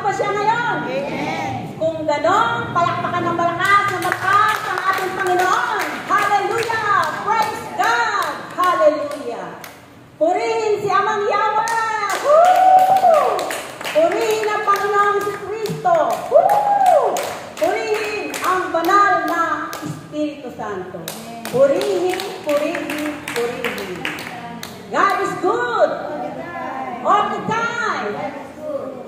pa siya ngayon. Amen. Kung ganon, palakpakan ng malakas na mataas ang ating Panginoon. Hallelujah! Praise God! Hallelujah! Purihin si Amang Yahweh! Woo! Purihin ang Panginoon si Kristo! Woo! Purihin ang banal na Espiritu Santo. Purihin, purihin, purihin. God is good all the time.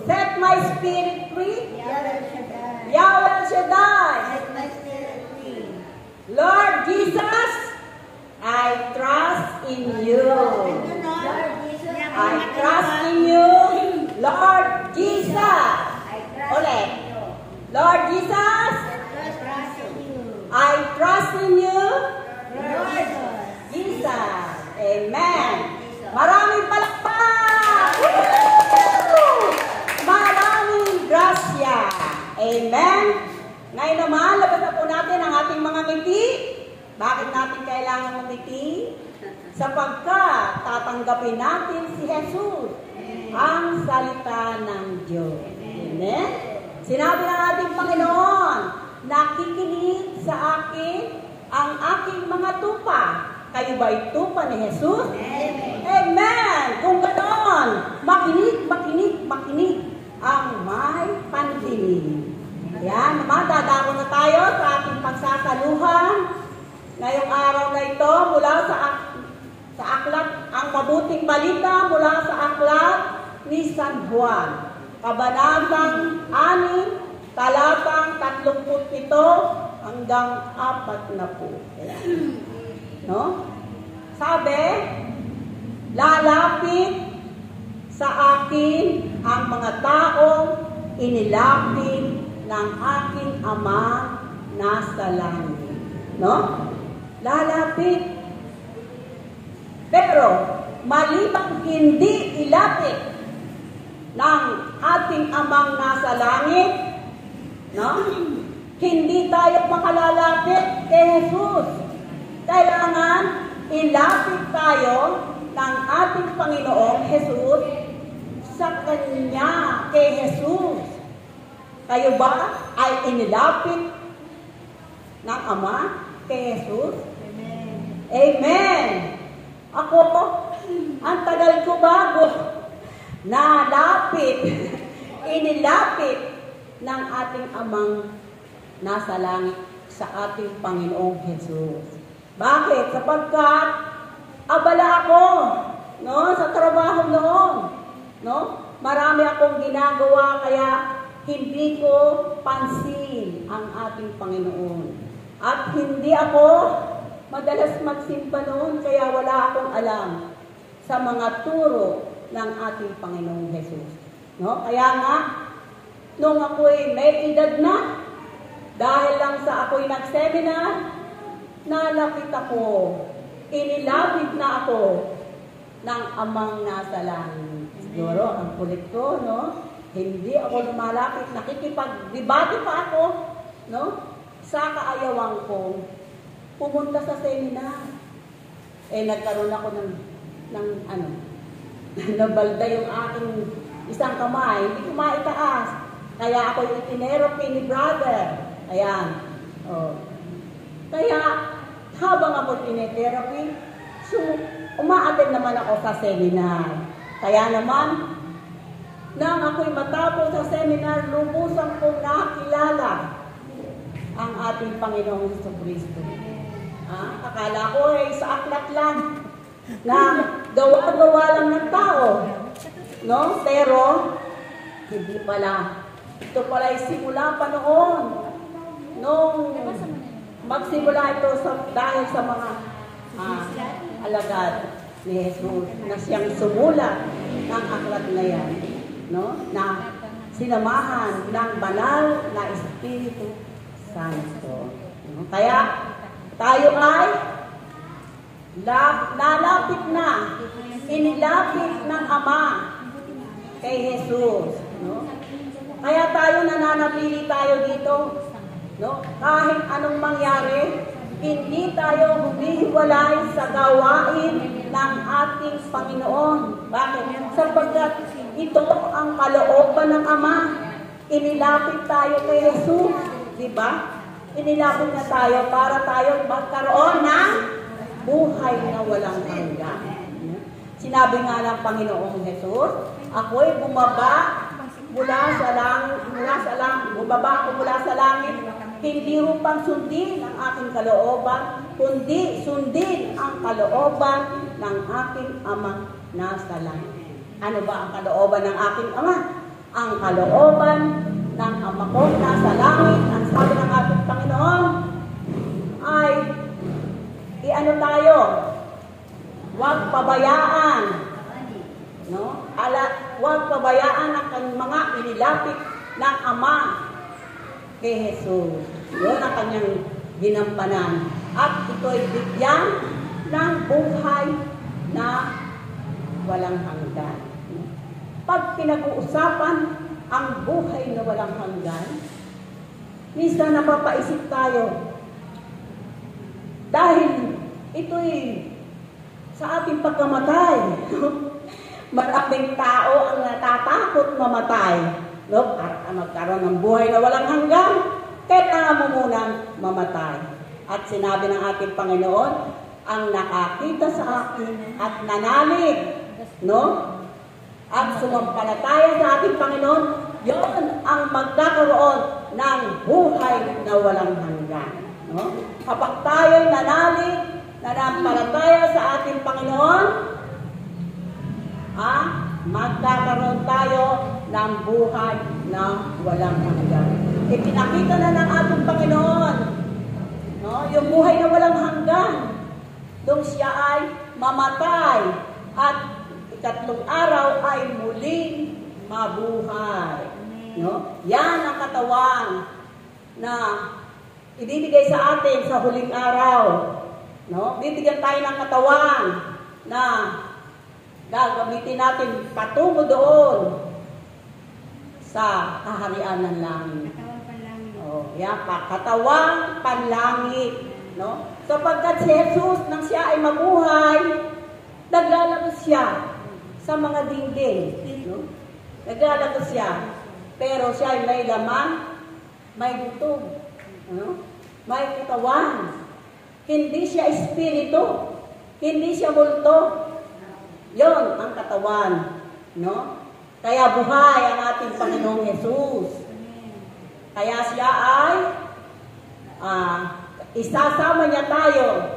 Set my spirit free. Yahweh Shaddai. Lord Jesus, I trust in you. I trust in you, Lord Jesus. Ulit. Lord Jesus, I trust in you, Jesus. Amen. Maraming palakpak. Maraming grasya. Amen. Ngayon naman, labas na po natin ang ating mga ngiti. Bakit natin kailangan ngumiti? Sapagkat tatanggapin natin si Jesus, ang salita ng Diyos. Amen. Sinabi ng ating Panginoon, nakikinig sa akin ang aking mga tupa. Kayo ba'y tupa ni Jesus? Amen. Kung ganoon, makinig, makinig, makinig ang may pandinig. Ayan, naman, dadako na tayo sa ating pagsasaluhan. Ngayong araw na ito, mula sa aklat, ang mabuting balita mula sa aklat ni San Juan. Kabanatang 6, talatang 37 hanggang 40. Ayan. No? Sabi, lalapit sa akin ang mga taong inilapit ng aking Ama nasa langit. No? Lalapit. Pero, malibang hindi ilapit ng ating Amang nasa langit, no? Hindi tayo makalalapit kay Jesus. Kailangan ilapit tayo ng ating Panginoong Jesus sa Kanya, kay Jesus. Kayo ba ay inilapit ng Ama kay Jesus? Amen. Amen. Ako, ang tagal ko bago nalapit, inilapit ng ating Amang nasa langit sa ating Panginoong Jesus. Bakit? Sapagkat abala ako, no, sa trabaho noon, no? Marami akong ginagawa kaya hindi ko pansin ang ating Panginoon. At hindi ako madalas magsimba noon kaya wala akong alam sa mga turo ng ating Panginoong Jesus. No? Kaya nga, nung ako'y may edad na, dahil lang sa ako'y nag-seminar, nalapit ako, inilapit na ako ng Amang nasa langit. Siguro, ang kulit ko, no? Hindi ako lumalapit, nakikipag-debate pa ako, no? Sa kaayawan ko, pumunta sa seminar. Nagkaroon ako ng nabalda yung aking isang kamay, hindi ko maitaas. Kaya ako yung itinero ni brother. Ayan. Oh. Kaya, habang ako tinetherapy, so, umaattend naman ako sa seminar. Kaya naman, nang ako'y matapos sa seminar, lubusan kong nakilala ang ating Panginoong Jesucristo. Akala ko sa aklat lang, na gawa-gawa lang ng tao. No? Pero, hindi pala. Ito pala ay simula pa noon. Nung magsimula ito dahil sa mga alagad ni Jesus na siyang sumulat ng aklat na yan, no? Na sinamahan ng banal na Espiritu Santo. No? Kaya tayo ay lalapit na, inilapit ng Ama kay Jesus. No? Kaya tayo nananatili tayo dito. No? Kahit anong mangyari, hindi tayo humihiwalay sa gawain ng ating Panginoon. Bakit? Sapagkat ito ang kalooban ng Ama. inilapit tayo kay Jesus, di ba? Inilapit na tayo para tayo magkaroon ng buhay na walang hanggan. Sinabi nga ng Panginoong Jesus, ako'y bumaba bumaba ako mula sa langit, hindi upang sundin ang aking kalooban, kundi sundin ang kalooban ng aking Amang nasa langit. Ano ba ang kalooban ng aking Ama? Ang kalooban ng Ama ko nasa langit, ang sabi ng ating Panginoon, ay iano tayo, huwag pabayaan, no? Huwag pabayaan ang mga inilapit ng Ama kay Jesus. Yun ang kanyang ginampanan. At ito'y bigyan ng buhay na walang hanggan. Pag pinag-uusapan ang buhay na walang hanggan, minsan napapaisip tayo. Dahil ito'y sa ating pagkamatay. Maraming tao ang natatakot mamatay. No? At magkaroon ng buhay na walang hanggan, kailangan mo munang mamatay. At sinabi ng ating Panginoon, ang nakakita sa akin at nanalig, no? At sumampalataya sa ating Panginoon, yon ang magkakaroon ng buhay na walang hanggan. No? Kapag tayo'y nanalig, nanampalataya sa ating Panginoon, magkakaroon tayo ng buhay na walang hanggan. Ipinakita na ng ating Panginoon, no? Yung buhay na walang hanggan. Nung siya ay mamatay at ikatlong araw ay muling mabuhay. No? Yan ang katawan na ibibigay sa atin sa huling araw. No? Bibigyan tayo ng katawan na gagamitin natin patungo doon sa kaharian ng langit. Yan pa, katawang panlangit. No? Sapagkat si Jesus, nang siya ay mabuhay, naglalabas siya sa mga dingding. No? Naglalabas siya. Pero siya ay may laman, may butog. No? May katawan. Hindi siya espiritu. Hindi siya multo. Yon ang katawan. No? Kaya buhay ang ating Panginoong Jesus. Kaya siya ay isasama niya tayo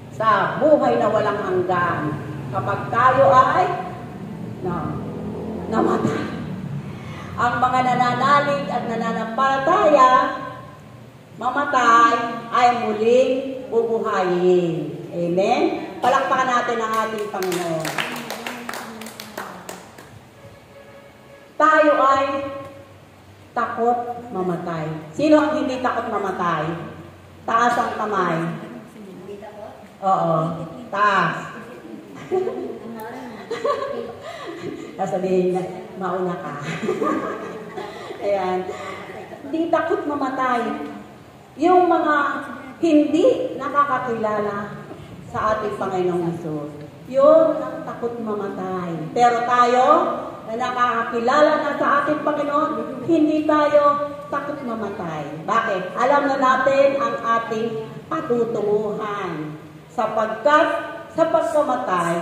sa buhay na walang hanggan. Kapag tayo ay namatay. Ang mga nananalig at nananampalataya, mamatay ay muling bubuhayin. Amen? Palakpakan natin ang ating Panginoon. Tayo ay takot mamatay. Sino ang hindi takot mamatay? Taas ang kamay. Oo. Taas. Sasabihin na, mauna ka. Ayan. Hindi takot mamatay. Yung mga hindi nakakakilala sa ating Panginoong Hesus. Yun ang takot mamatay. Pero tayo, na nakakakilala na sa ating Panginoon, hindi tayo takot mamatay. Bakit? Alam na natin ang ating patutunguhan. Sapagkat sa pagkamatay,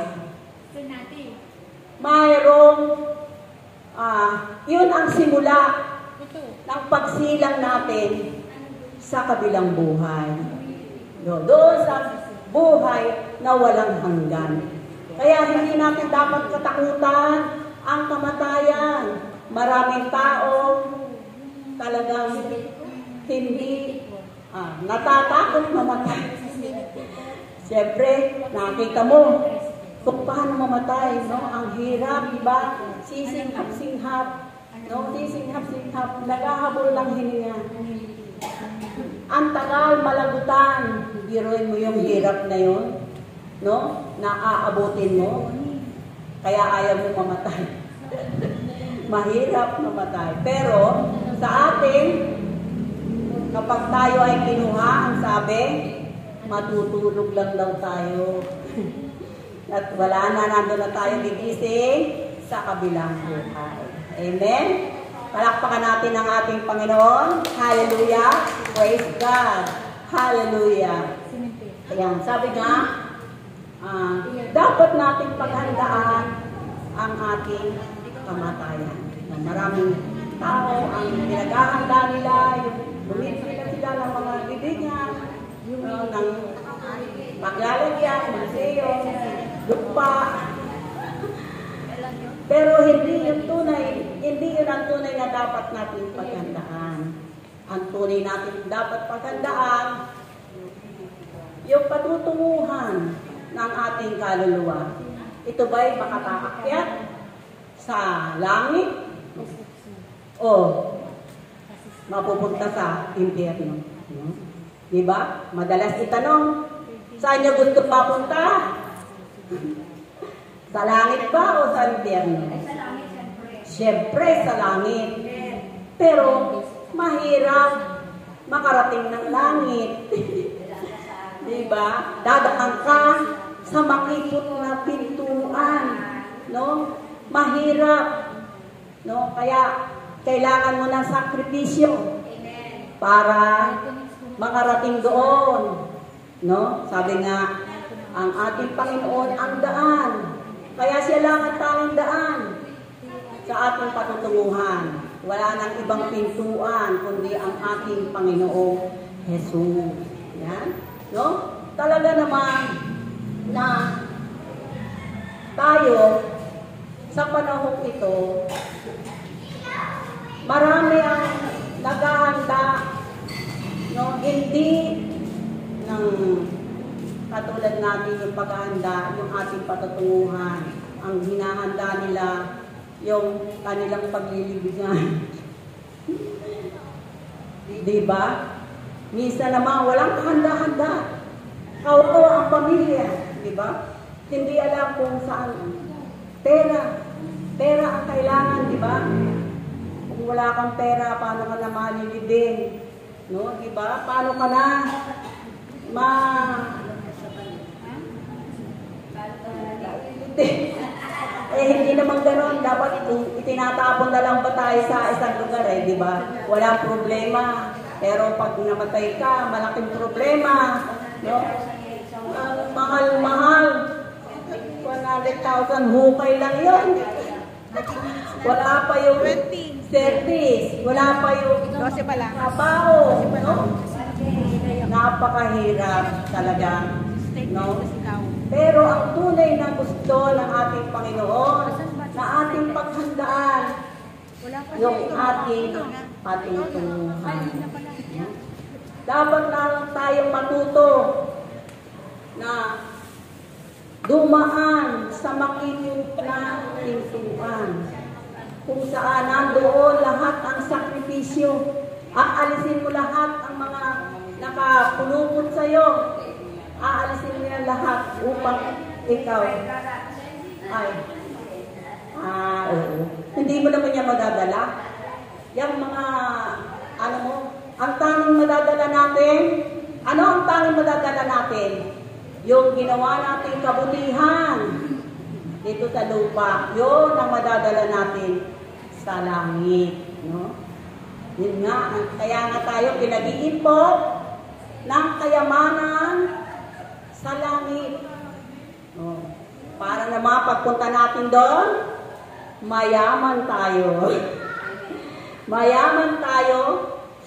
mayroong, yun ang simula ng pagsilang natin sa kabilang buhay. Doon sa buhay na walang hanggan. Kaya hindi natin dapat katakutan ang kamatayan. Maraming tao talagang hindi natatakot mamatay. Siyempre, nakita mo kung paano mamatay, no? Ang hirap, diba? Sisinghap-singhap, no? Sisinghap-singhap, naghahabol lang hininga. Ang tagal, malagutan. Biruin mo yung hirap na yun, no? Naaabutin mo. Kaya ayaw mo mamatay. Mahirap mamatay. Pero, sa atin, kapag tayo ay kinuha, ang sabi, matutulog lang daw tayo. At wala na, nandun na tayo gigising sa kabilang buhay. Amen? Palakpakan natin ang ating Panginoon. Hallelujah. Praise God. Hallelujah. Ayan, sabi nga, dapat nating paghandaan ang ating kamatayan. Maraming tao ang pinaghahanda nila, yung bumibili sila ng mga bibigyan, ng paglalagyan, museo, lupa. Pero hindi yun ang tunay na dapat natin paghandaan. Ang tunay natin dapat paghandaan, yung patutunguhan ng ating kaluluwa. Ito ba'y makakaakyat sa langit o mapupunta sa impyerno? Diba? Madalas itanong, saan niyo gusto mapunta? Sa langit ba o sa impyerno? Siyempre sa langit. Pero mahirap makarating ng langit. Diba? Dadaan ka sa makipot na pintuan. No? Mahirap. No? Kaya kailangan mo ng sakripisyo para makarating doon. No? Sabi nga, ang ating Panginoon ang daan. Kaya siya lang ang tanging daan sa ating patutunguhan. Wala nang ibang pintuan kundi ang ating Panginoong Jesus. Yan. No? Talaga naman na tayo sa panahon ito, marami ang naghahanda, no? Hindi ng katulad natin yung paghahanda, yung ating patutunguhan. Ang hinahanda nila, yung kanilang paglilibigan. Diba? Minsan naman, walang kahanda-handa. Kauto ang pamilya. Diba? Hindi alam kung saan. Pera ang kailangan, diba? Kung wala kang pera, paano ka na malilibing? No? Diba? Paano ka na hindi naman gano'n. Dapat itinatapon na lang ba tayo sa isang lugar di ba? Walang problema. Pero pag namatay ka, malaking problema. No? Mahal-mahal. 100,000 hukay lang yun. Wala pa yung service. Wala pa yung trabaho. No? Napakahirap talaga. No? Pero ang tunay na gusto ng ating Panginoon, na ating paghandaan, yung ating patutunguhan. Dapat na tayong matuto na dumaan sa makitid na pintuan, kung saan nandoon lahat ang sakripisyo. Aalisin mo lahat ang mga nakapulupot sa'yo. Aalisin mo yan lahat upang ikaw oo. Hindi mo naman yan madadala. Yung mga, ang tanging madadala natin, ang tanging madadala natin? Yung ginawa natin kabutihan dito sa lupa, yun ang madadala natin sa langit. No? Yun nga, kaya nga tayo pinag-iimpok ng kayamanan sa langit. Oh. Para naman pagpunta natin doon, mayaman tayo. Mayaman tayo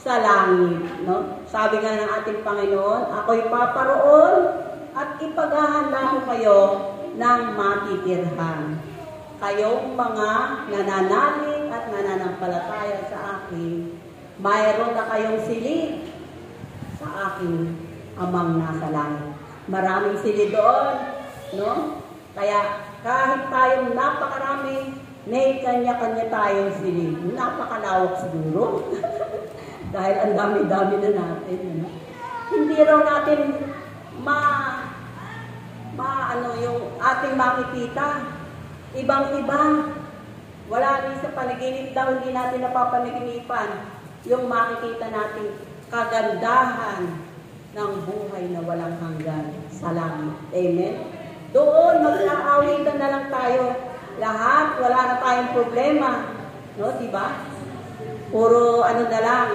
sa langit. No? Sabi nga ng ating Panginoon, ako'y paparoon at ipaghahanda ko kayo ng matitirhan. Kayong mga nananalig at nananampalataya sa akin, mayroon na kayong silid sa aking amang nasa langit. Maraming silid doon, no? Kaya kahit tayong napakarami, may kanya-kanya tayong silid. Napakalawak siguro. Dahil ang dami-dami na natin. Ano? Hindi raw natin yung ating makikita. Ibang-iba. Wala rin sa panaginip daw, hindi natin napapanaginipan yung makikita nating kagandahan ng buhay na walang hanggan sa langit. Amen? Doon, mag-aawitan na lang tayo. Lahat, wala na tayong problema. No, diba? puro ano na lang,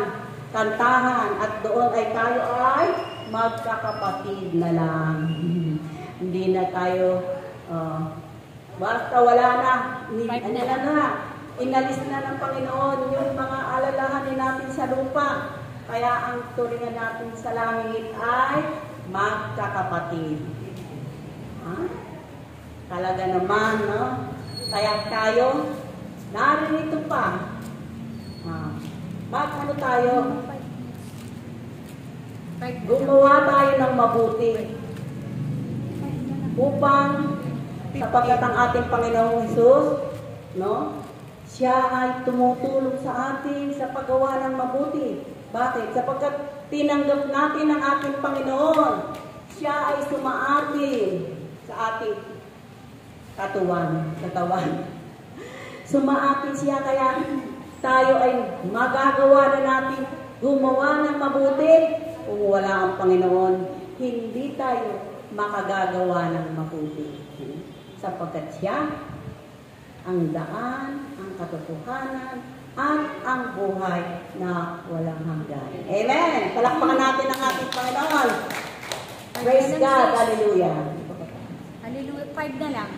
kantahan, at doon ay tayo ay magkakapatid na lang. Hindi na tayo, basta wala na, inalis na ng Panginoon yung mga alalahanin natin sa lupa. Kaya ang turingan natin sa langit ay magkakapatid. Talaga naman, no? Kaya tayo, naririto pa. Ano tayo? Gumawa tayo ng mabuti upang sapagkat ang ating Panginoong Hesus, no? Siya ay tumutulong sa atin sa paggawa ng mabuti. Bakit? Sapagkat tinanggap natin ang ating Panginoon. Siya ay sumaatin sa ating katawan. Sumaatin siya, kaya tayo ay magagawa na natin gumawa ng mabuti. Kung wala ang Panginoon, hindi tayo makagagawa ng mabuti. Sapagkat siya ang daan, ang katotohanan, at ang buhay na walang hanggan. Amen! Palakpakan natin ang ating Panginoon. Praise God! Hallelujah! Hallelujah! 5 na lang.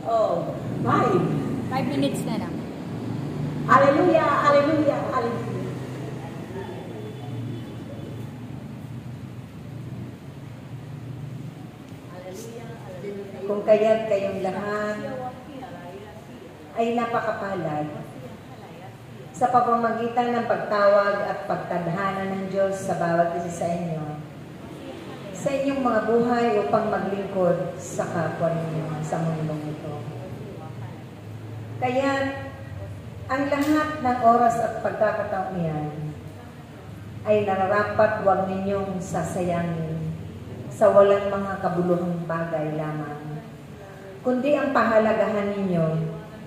5 minutes na lang. Hallelujah! Hallelujah! Hallelujah! Kung kaya't kayong lahat ay napakapalad sa pamamagitan ng pagtawag at pagtadhana ng Diyos sa bawat isa sa inyong mga buhay upang maglingkod sa kapwa ninyo sa mundong ito. Kaya ang lahat ng oras at pagkakataon niyan ay nararapat huwag ninyong sasayangin sa walang mga kabuluhang bagay lamang, kundi ang pahalagahan ninyo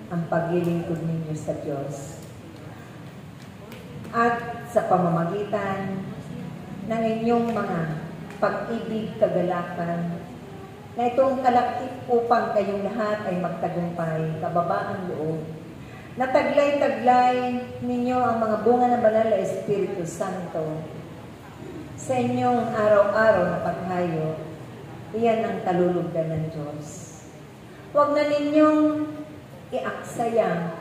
ang paglilingkod ninyo sa Diyos. At sa pamamagitan ng inyong mga pag-ibig, kagalakan, na itong kalakip upang kayong lahat ay magtagumpay, kababaang loob, na taglay-taglay ninyo ang mga bunga ng banal na Espiritu Santo sa inyong araw-araw na paghayo. Iyan ang kalulugdan ng Diyos. Huwag na ninyong iaksaya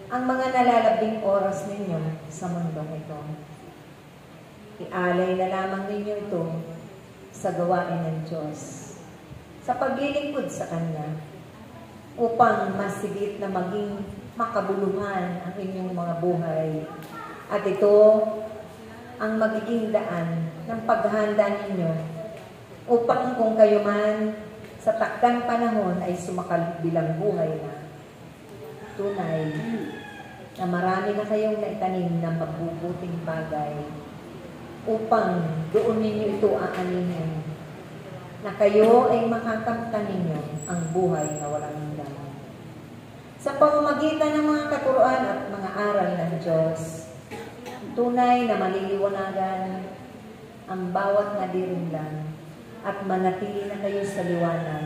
ang mga nalalabing oras ninyo sa mundong ito. Ialay na lamang ninyo ito sa gawain ng Diyos, sa paglilingkod sa Kanya, upang masigit na maging makabuluhan ang inyong mga buhay. At ito ang magiging daan ng paghahanda ninyo upang kung kayo man sa takdang panahon ay sumakal bilang buhay na tunay na marami na kayong naitanim ng mabubuting bagay upang doon ninyo ito aaninin na kayo ay makakamtan ninyo ang buhay na walang hanggan. Sa pamamagitan ng mga katuruan at mga aral ng Diyos, tunay na maliliwanagan ang bawat nadirinlan at manatili na kayo sa liwanag.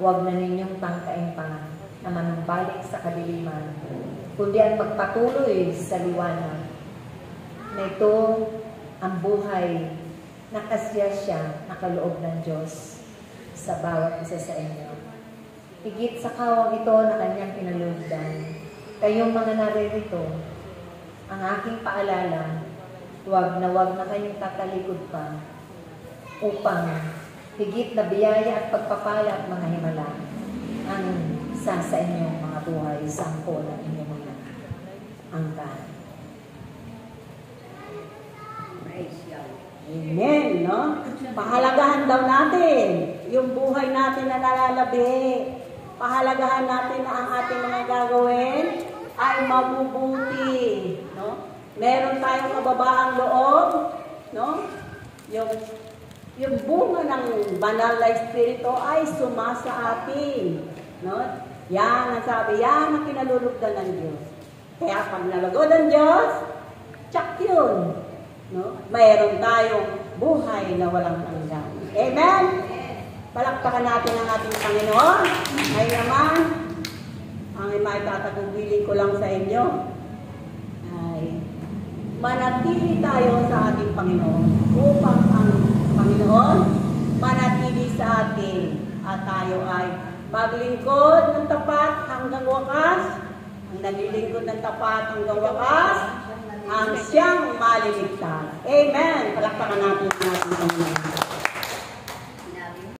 Huwag na ninyong tangkain pa na manumbalik sa kadiliman, kundi ang magpatuloy sa liwanag na ito ang buhay na kasiyasya na kaloob ng Diyos sa bawat isa sa inyo. Higit sa kawang ito na Kanyang pinalugdan, kayong mga naririto, ang aking paalala, huwag na kayong tatalikod pa upang higit na biyaya at pagpapala at mga himala ang sa inyong mga buhay, sangko ng inyong mga angkan. Amen, no? Pahalagahan daw natin yung buhay natin na nalalabi. Pahalagahan natin na ang ating mga gagawin ay mabubuti, no? Meron tayong kababaang loob, no? Yung bunga ng banal na espiritu ay sumasa atin, no? Yan ang sabi, yan ang kinalulugdan ng Diyos. Kaya pag nalagod ng Diyos, tsak yun, no? Mayroon tayong buhay na walang hanggan. Amen? Palakpakan natin ang ating Panginoon. Ngayon naman, ang maitatagubilin ko lang sa inyo. manatili tayo sa ating Panginoon upang ang Panginoon manatili sa atin at tayo ay maglingkod ng tapat hanggang wakas. Ang naglilingkod ng tapat hanggang wakas, ang siyang maliligtas. Amen. Palakpakan natin ang ating Panginoon.